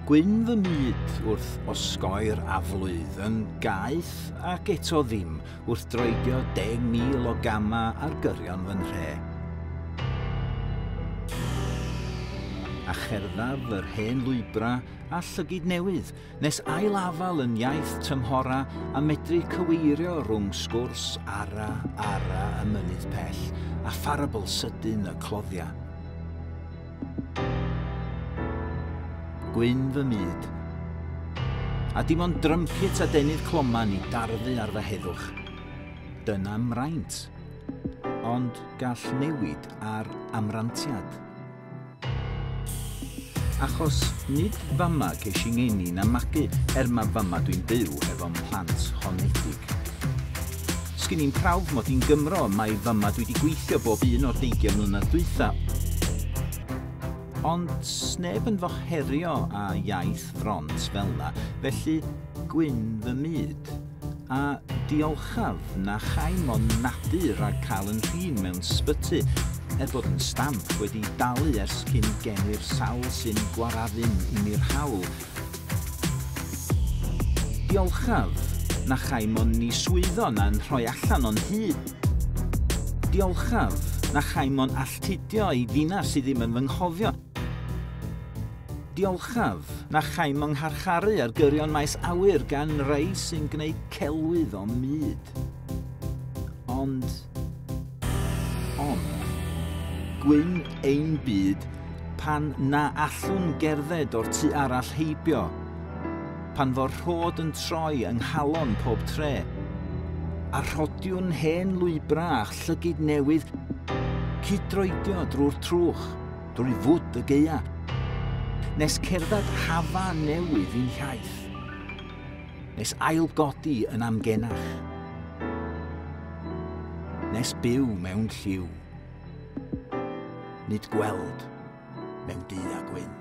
Gwyn fy myd wrth osgoi'r aflwydd yn gaeth ac eto ddim wrth droedio 10,000 o gama ar gyrion fy nhre. A cherddaf yr hen lwybra a llygyd newydd nes ailafal yn iaith tymhora a medru cyweirio rhwng sgwrs ara y mynydd pell a pharabl sydyn y cloddia. Gwyn fy myd. A dim ond drympit a denydd cloman i darfu ar fy heddwch. Dyna mraint. Ond gall newid ar amrantiad. Achos nid fama ces i ngeni na magu mae fama dwi'n byw efo'n plant honedig. Sgyn i'n prawf mod i'n Gymro mae fama dwi wedi gweithio bob un o'r 20 mlynedd dwytha. Ond sneb yn fo herio a iaith front fel na, felly gwyn fy myd. A diolchaf na chaim o'n nadu rhag cael yn rhin mewn sbyty, bod yn stamp wedi dalu ers cyn gennu'r sawl sy'n gwaraddu'n i mi'r hawl. Diolchaf na chaim o'n ni swyddo na'n rhoi allan o'n hyd. Diolchaf na chaim o'n alltudio i ddinas sydd ddim yn fy nghofio. Diolchaf na chaim o'n ngharcharu ar gyrion maes awyr gan rei sy'n gwneud celwydd o myd. Ond, gwyn ein byd pan na allwn gerdded o'r tu arall heibio, pan fo'r rhod yn troi yng nghalon pob tre, a rhodiwn hen lwybra a llygyd newydd, cydroedio drwy'r trwch, drwy fwd y geia, nes cerdded hafa newydd i'n hiaith, nes ailgodi yn amgenach, nes byw mewn lliw, nid gweld mewn du a gwyn.